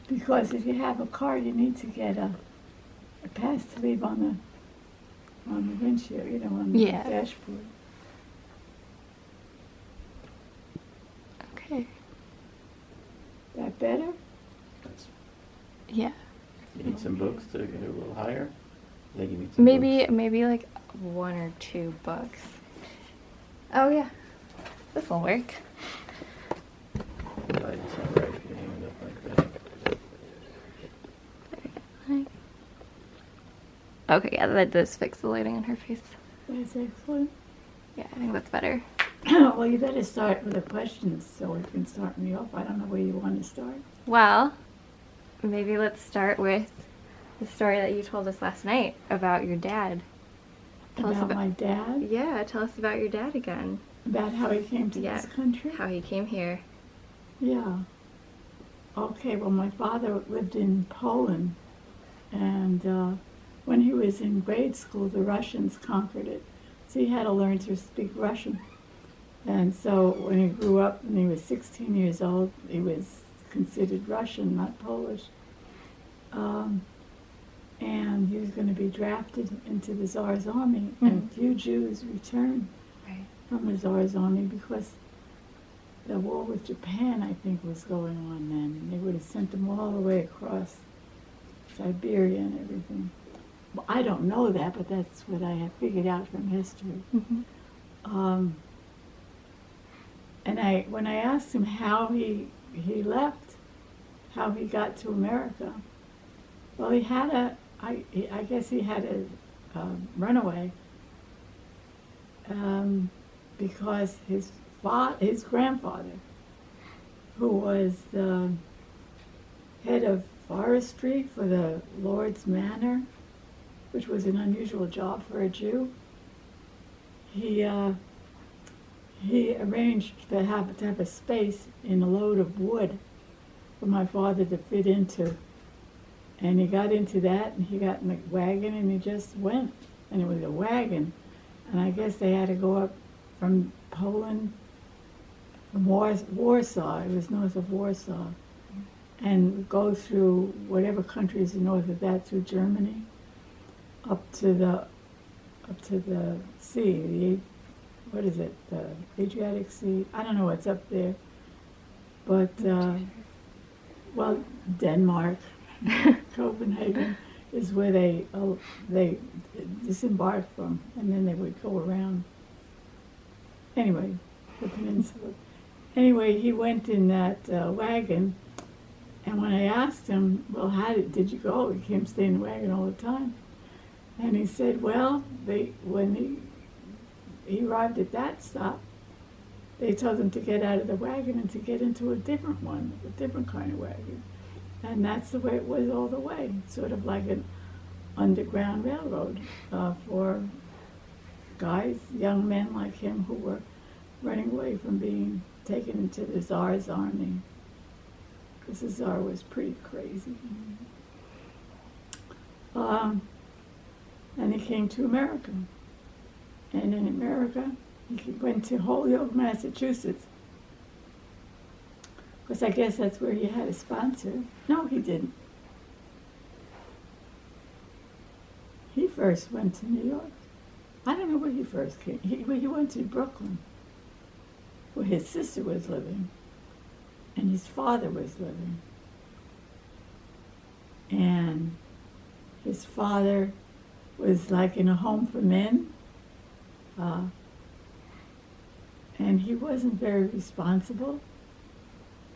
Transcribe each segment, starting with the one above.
Because if you have a car, you need to get a pass to leave on the windshield, on the dashboard. Okay. That better? Yeah. You need some books to get it a little higher? I think you need some books. Maybe like 1 or 2 books. Oh yeah. This will work. It's not right if you hang it up like that. Okay, yeah, that does fix the lighting on her face. That's excellent. Yeah, I think that's better. Well, you better start with the questions so we can start me off. I don't know where you want to start. Well, maybe let's start with the story that you told us last night about your dad. Tell us about my dad? Yeah, tell us about your dad again. About how he came to this country? How he came here. Yeah. Okay, well, my father lived in Poland, and when he was in grade school, the Russians conquered it. So he had to learn to speak Russian. And so when he grew up and he was 16 years old, he was considered Russian, not Polish. And he was going to be drafted into the Tsar's army, and few Jews returned from the Tsar's army because the war with Japan, I think, was going on then. And they would have sent them all the way across Siberia and everything. Well, I don't know that, but that's what I have figured out from history. And when I asked him how he left, how he got to America, well, he had I guess he had a runaway because his grandfather, who was the head of forestry for the Lord's Manor, which was an unusual job for a Jew, he arranged to have a space in a load of wood for my father to fit into. And he got into that, and he got in the wagon, and he just went. And it was a wagon. And I guess they had to go up from Poland, from Warsaw, it was north of Warsaw, and go through whatever countries north of that, through Germany, up to the sea, the Adriatic Sea. I don't know what's up there, but well, Denmark, Copenhagen is where they disembarked from, and then they would go around. Anyway, the peninsula. Anyway, he went in that wagon, and when I asked him, well, how did you go? He came stay in the wagon all the time. And he said, well, when he arrived at that stop, they told him to get out of the wagon and to get into a different one, a different kind of wagon. And that's the way it was all the way, sort of like an underground railroad for guys, young men like him who were running away from being taken into the Tsar's army, because the Tsar was pretty crazy. And he came to America. And in America, he went to Holyoke, Massachusetts, because I guess that's where he had a sponsor. No, he didn't. He first went to New York. I don't know where he first came. He went to Brooklyn, where his sister was living, and his father was living. And his father was like in a home for men, and he wasn't very responsible.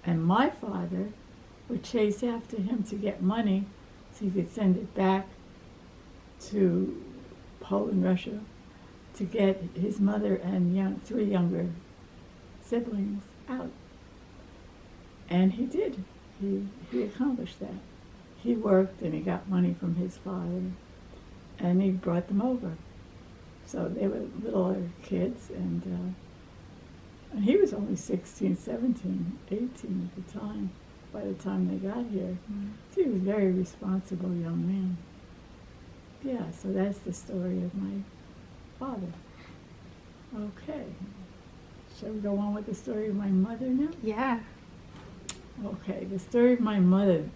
And my father would chase after him to get money so he could send it back to Poland, Russia, to get his mother and 3 younger siblings out. And he did. He accomplished that. He worked and he got money from his father, and he brought them over. So they were little kids, and he was only 16, 17, 18 at the time, by the time they got here. So he was a very responsible young man. Yeah, so that's the story of my father. Okay. Shall we go on with the story of my mother now? Yeah. Okay, the story of my mother.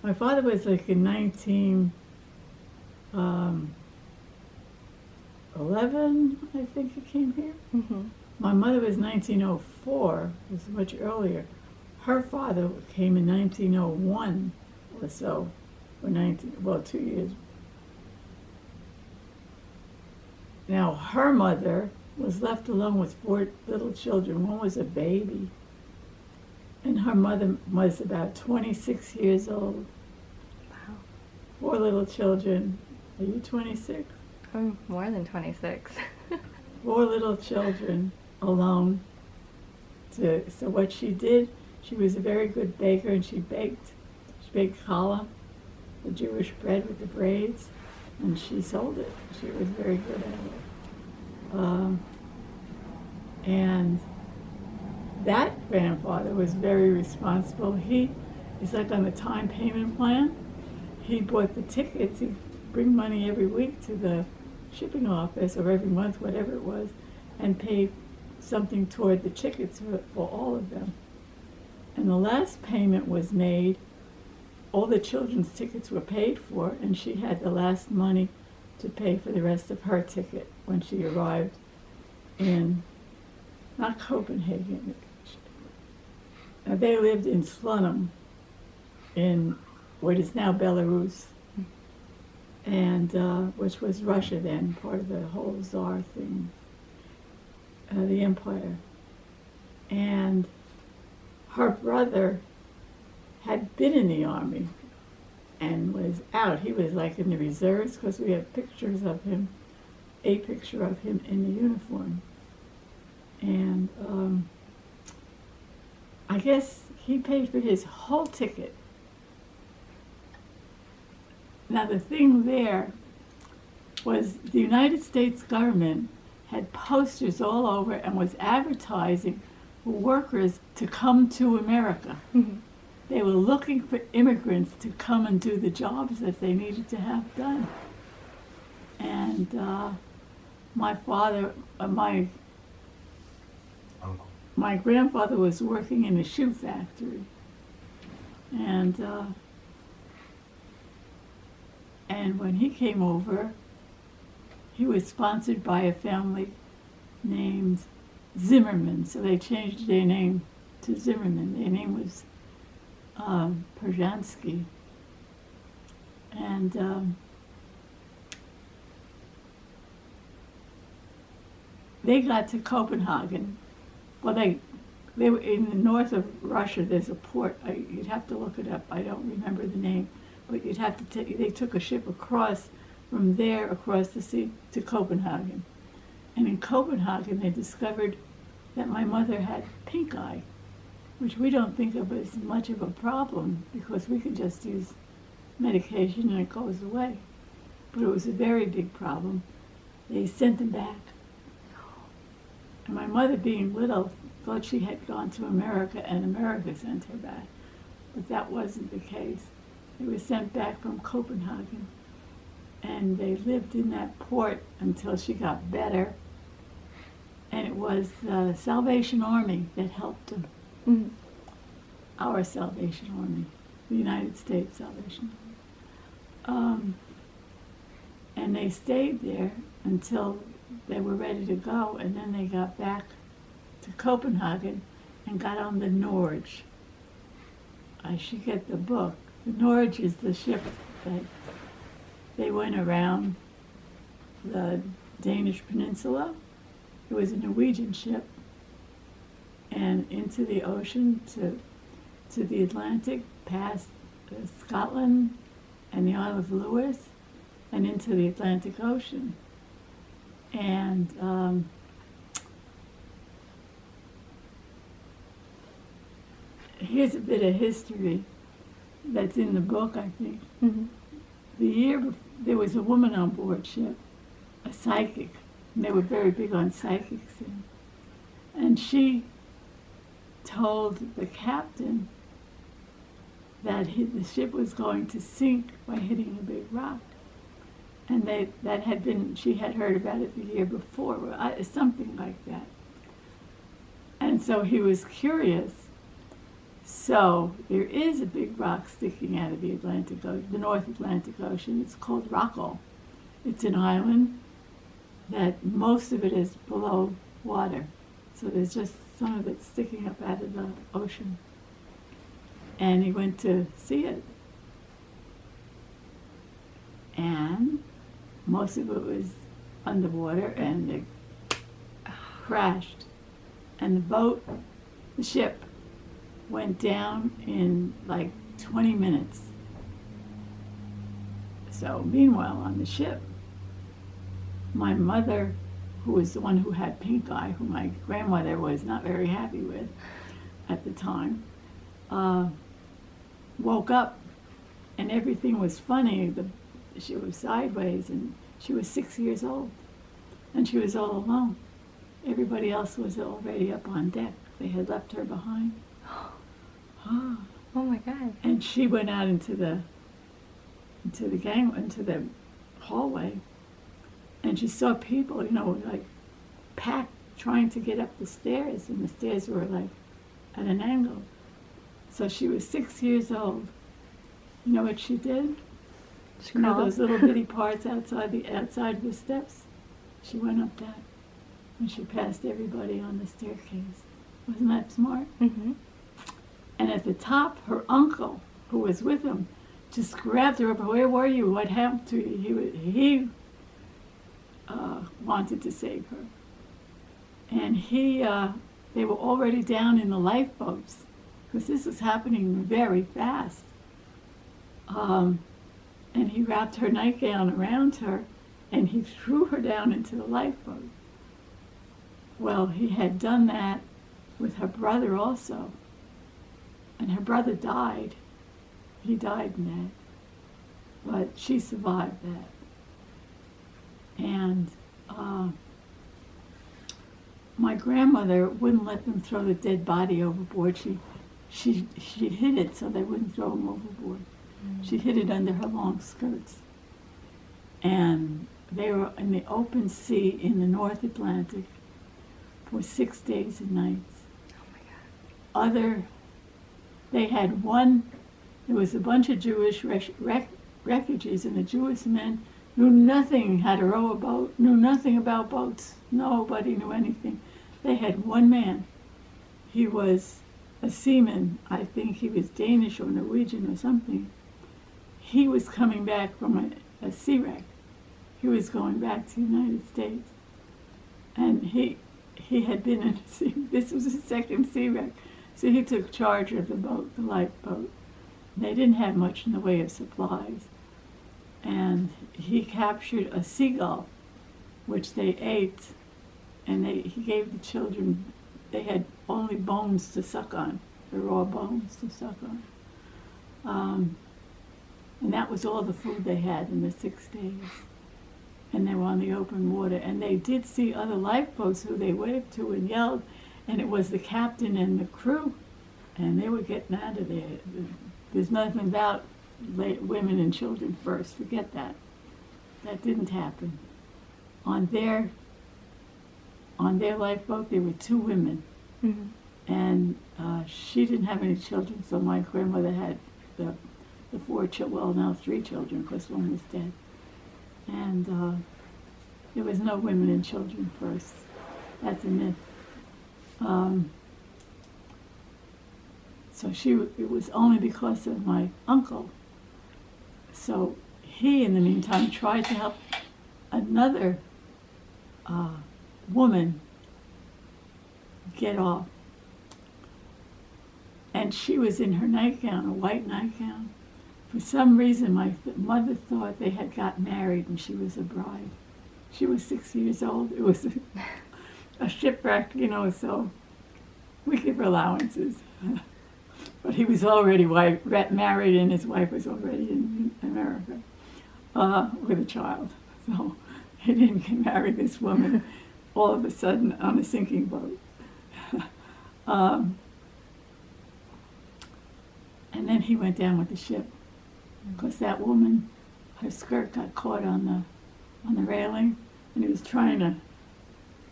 My father was like in 1911, I think he came here. Mm-hmm. My mother was 1904, it was much earlier. Her father came in 1901 or so, or 2 years. Now, her mother was left alone with 4 little children. One was a baby. And her mother was about 26 years old. Wow. 4 little children. Are you 26? I'm more than 26. 4 little children alone. So what she did, she was a very good baker, and she baked challah, the Jewish bread with the braids, and she sold it. She was very good at it. And that grandfather was very responsible. He is like on the time payment plan. He bought the tickets. He'd bring money every week to the shipping office, or every month, whatever it was, and pay something toward the tickets for all of them. And the last payment was made. All the children's tickets were paid for, and she had the last money to pay for the rest of her ticket when she arrived in, not Copenhagen. They lived in Slunum, in what is now Belarus, and which was Russia then, part of the whole Tsar thing, the empire. And her brother had been in the army and was out. He was like in the reserves, because we have pictures of him, a picture of him in the uniform. And I guess he paid for his whole ticket. Now the thing there was the United States government had posters all over and was advertising for workers to come to America. Mm-hmm. They were looking for immigrants to come and do the jobs that they needed to have done. And my father, my grandfather was working in a shoe factory. And when he came over, he was sponsored by a family named Zimmerman. So they changed their name to Zimmerman. Their name was Perjansky. And they got to Copenhagen. Well, they were in the north of Russia. There's a port. You'd have to look it up. I don't remember the name. But you'd have to they took a ship across from there, across the sea, to Copenhagen. And in Copenhagen, they discovered that my mother had pink eye, which we don't think of as much of a problem, because we could just use medication and it goes away. But it was a very big problem. They sent them back. And my mother, being little, thought she had gone to America and America sent her back. But that wasn't the case. They were sent back from Copenhagen. And they lived in that port until she got better. And it was the Salvation Army that helped them. Mm-hmm. Our Salvation Army, the United States Salvation Army. And they stayed there until they were ready to go, and then they got back to Copenhagen and got on the Norge. I should get the book. The Norge is the ship that they went around the Danish peninsula. It was a Norwegian ship, and into the ocean to the Atlantic, past Scotland and the Isle of Lewis, and into the Atlantic Ocean. And here's a bit of history that's in the book, I think. Mm-hmm. The year before, there was a woman on board ship, a psychic, and they were very big on psychics. And she told the captain that the ship was going to sink by hitting a big rock. And she had heard about it the year before, something like that. And so he was curious. So there is a big rock sticking out of the North Atlantic Ocean. It's called Rockall. It's an island that most of it is below water. So there's just some of it sticking up out of the ocean. And he went to see it. And most of it was underwater, and it crashed. And the ship, went down in like 20 minutes. So meanwhile, on the ship, my mother, who was the one who had pink eye, who my grandmother was not very happy with at the time, woke up, and everything was funny. She was sideways, and she was 6 years old, and she was all alone. Everybody else was already up on deck. They had left her behind. Oh my God. And she went out into the hallway, and she saw people, like packed, trying to get up the stairs, and the stairs were like at an angle. So she was 6 years old. You know what she did? She You know crawled. those little bitty parts outside the steps? She went up that, and she passed everybody on the staircase. Wasn't that smart? Mm-hmm. And at the top, her uncle, who was with him, just grabbed her up. Where were you? What happened to you? He wanted to save her. And they were already down in the lifeboats, because this was happening very fast. And he wrapped her nightgown around her, and he threw her down into the lifeboat. Well, he had done that with her brother also. And her brother died. He died in that. But she survived that. And my grandmother wouldn't let them throw the dead body overboard. She hid it so they wouldn't throw him overboard. She hid it under her long skirts. And they were in the open sea in the North Atlantic for 6 days and nights. Oh my God. They had there was a bunch of Jewish refugees, and the Jewish men knew nothing how to row a boat, knew nothing about boats. Nobody knew anything. They had one man. He was a seaman. I think he was Danish or Norwegian or something. He was coming back from a sea wreck. He was going back to the United States. And he had been in this was his second sea wreck. So he took charge of the boat, the lifeboat. They didn't have much in the way of supplies. And he captured a seagull, which they ate, and he gave the children, they had only bones to suck on, the raw bones to suck on. And that was all the food they had in the 6 days. And they were on the open water. And they did see other lifeboats who they waved to and yelled, and it was the captain and the crew, and they were getting out of there. There's nothing about women and children first. Forget that. That didn't happen. On their lifeboat, there were 2 women, Mm-hmm. and she didn't have any children, so my grandmother had the 4 children, well, now 3 children, because one was dead. And there was no women and children first. That's a myth. So it was only because of my uncle. So he, in the meantime, tried to help another woman get off. And she was in her nightgown, a white nightgown. For some reason, my mother thought they had got married and she was a bride. She was 6 years old. It was a shipwreck, so we give her allowances. But he was already married, and his wife was already in America with a child. So he didn't marry this woman all of a sudden on a sinking boat. And then he went down with the ship, because that woman, her skirt got caught on the railing, and he was trying to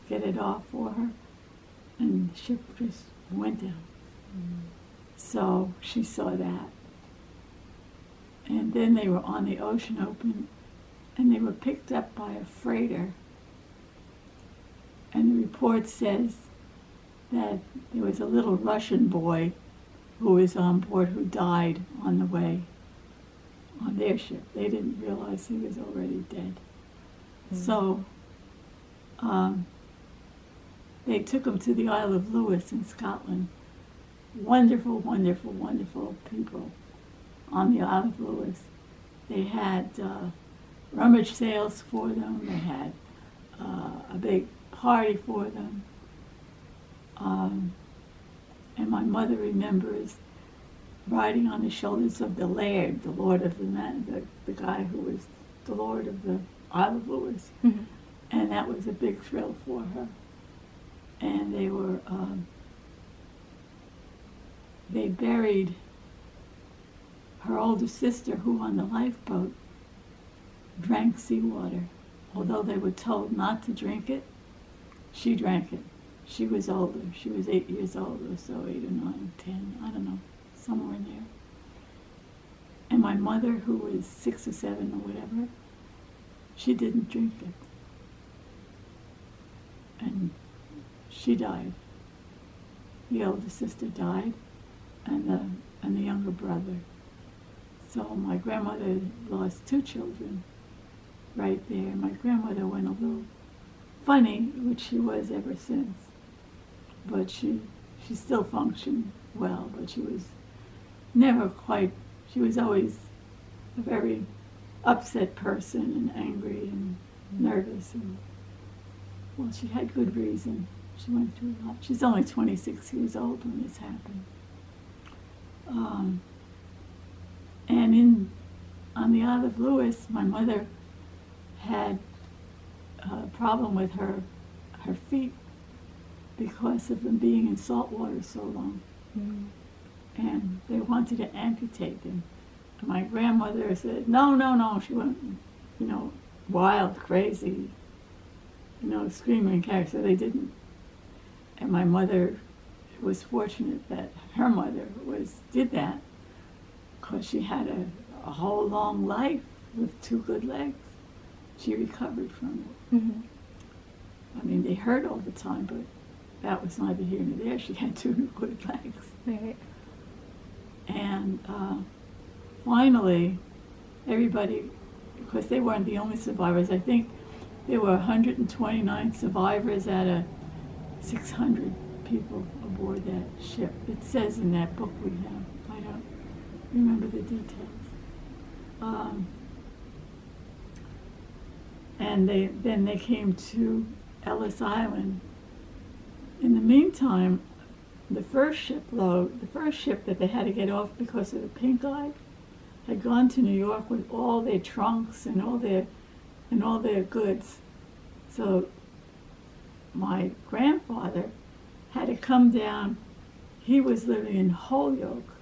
get it off for her, and the ship just went down. So she saw that. And then they were on the ocean open, and they were picked up by a freighter. And the report says that there was a little Russian boy who was on board who died on the way on their ship. They didn't realize he was already dead. So they took him to the Isle of Lewis in Scotland. Wonderful, wonderful, wonderful people on the Isle of Lewis. They had rummage sales for them. They had a big party for them. And my mother remembers riding on the shoulders of the laird, the lord of the guy who was the lord of the Isle of Lewis. Mm-hmm. And that was a big thrill for her. And they buried her older sister, who on the lifeboat drank seawater. Although they were told not to drink it, she drank it. She was older. She was 8 years old or so, 8 or 9, 10, I don't know, somewhere in there. And my mother, who was 6 or 7 or whatever, she didn't drink it. And she died. The older sister died, and the younger brother. So my grandmother lost 2 children right there. My grandmother went a little funny, which she was ever since. But she still functioned well, but she was never quite, she was always a very upset person and angry and nervous. And, well, she had good reason. She went through a lot. She's only 26 years old when this happened. And on the Isle of Lewis, my mother had a problem with her feet because of them being in salt water so long. Mm-hmm. And they wanted to amputate them. And my grandmother said, no. She went, wild, crazy, screaming and carrying. So they didn't. And my mother was fortunate that her mother did that, because she had a whole long life with 2 good legs. She recovered from it. Mm-hmm. I mean, they hurt all the time, but that was neither here nor there. She had 2 good legs. Right. And finally, everybody, because they weren't the only survivors, I think there were 129 survivors out of 600 people aboard that ship. It says in that book we have. I don't remember the details. And then they came to Ellis Island. In the meantime, the first ship that they had to get off because of the pink eye had gone to New York with all their trunks and all their goods. So my grandfather had to come down. He was living in Holyoke,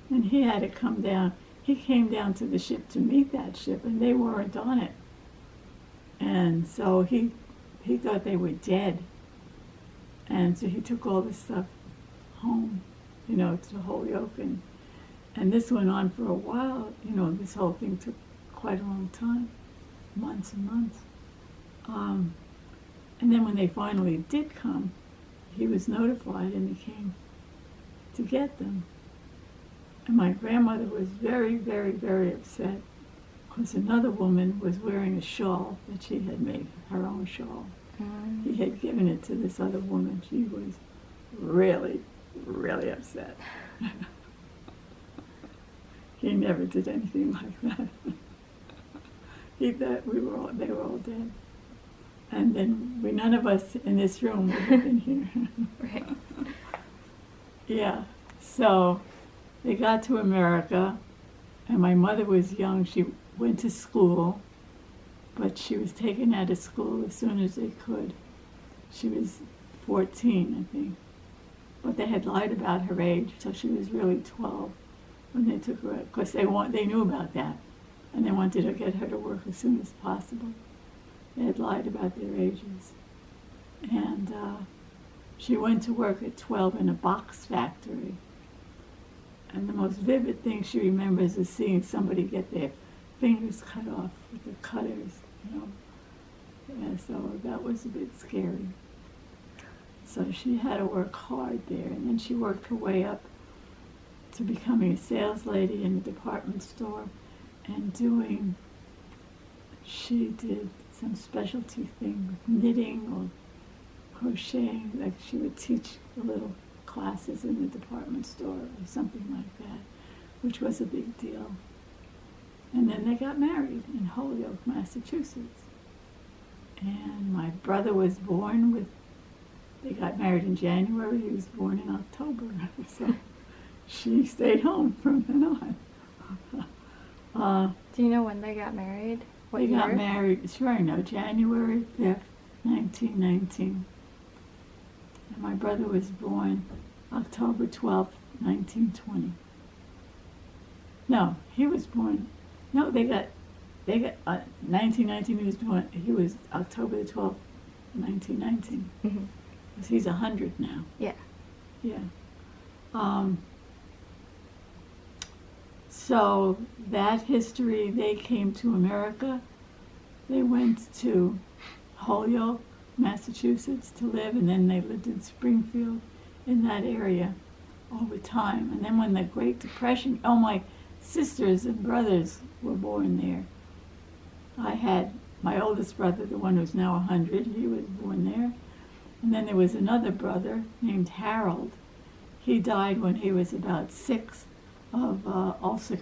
and he had to come down. He came down to the ship to meet that ship, and they weren't on it. And so he thought they were dead. And so he took all this stuff home, to Holyoke. And this went on for a while. This whole thing took quite a long time, months and months. And then when they finally did come, he was notified and he came to get them. And my grandmother was very, very, very upset, because another woman was wearing a shawl that she had made, her own shawl. Mm. He had given it to this other woman. She was really, really upset. He never did anything like that. He thought they were all dead. And then none of us in this room would have been here. Right. Yeah. So they got to America, and my mother was young. She went to school, but she was taken out of school as soon as they could. She was 14, I think. But they had lied about her age, so she was really 12 when they took her out, because they knew about that, and they wanted to get her to work as soon as possible. They had lied about their ages. And she went to work at 12 in a box factory. And the most vivid thing she remembers is seeing somebody get their fingers cut off with the cutters, you know. Yeah, so that was a bit scary. So she had to work hard there, and then she worked her way up to becoming a sales lady in a department store and she did some specialty thing with knitting or crocheting, like she would teach the little classes in the department store or something like that, which was a big deal. And then they got married in Holyoke, Massachusetts. And my brother was born they got married in January, he was born in October. So she stayed home from then on. Do you know when they got married? What They year? got married, sure I know, January 5th, 1919. And my brother was born October 12th, 1920. No, he was born, no, they got 1919 he was born, he was October the 12th, 1919. Mm-hmm. Because he's 100 now. Yeah. Yeah. So that history, they came to America. They went to Holyoke, Massachusetts to live, and then they lived in Springfield in that area over time. And then when the Great Depression, my sisters and brothers were born there. I had my oldest brother, the one who's now 100, he was born there. And then there was another brother named Harold. He died when he was about 6 of ulcerative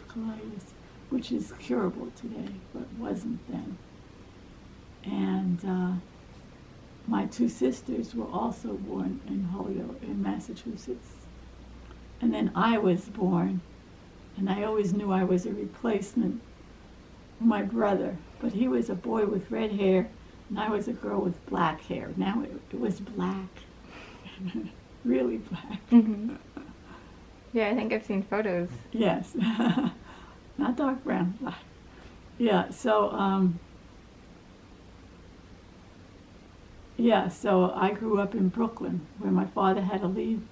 colitis, which is curable today, but wasn't then. And my 2 sisters were also born in Holyoke, in Massachusetts. And then I was born, and I always knew I was a replacement for my brother, but he was a boy with red hair, and I was a girl with black hair. Now it was black, really black. Mm-hmm. Yeah, I think I've seen photos. Yes, not dark brown, black. Yeah, so so I grew up in Brooklyn, where my father had to leave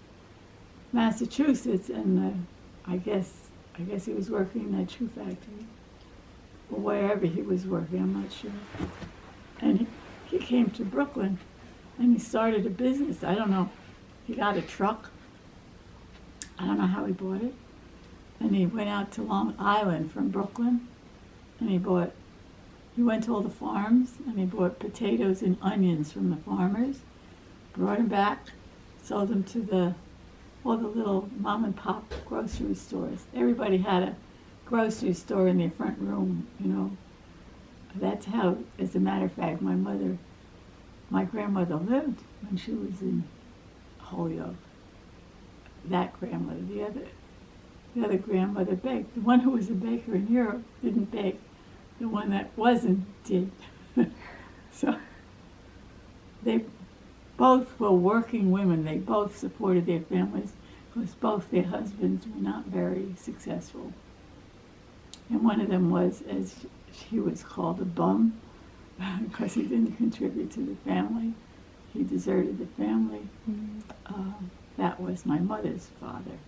Massachusetts, and I guess he was working in that shoe factory, or wherever he was working, I'm not sure. And he came to Brooklyn, and he started a business. I don't know. He got a truck. I don't know how he bought it. And he went out to Long Island from Brooklyn, and he went to all the farms, and he bought potatoes and onions from the farmers, brought them back, sold them to all the little mom and pop grocery stores. Everybody had a grocery store in their front room, you know. That's how, as a matter of fact, my grandmother lived when she was in Holyoke. That grandmother, the other grandmother baked. The one who was a baker in Europe didn't bake. The one that wasn't did. So they both were working women. They both supported their families because both their husbands were not very successful. And one of them was, as he was called, a bum, because he didn't contribute to the family. He deserted the family. Mm-hmm. That was my mother's father.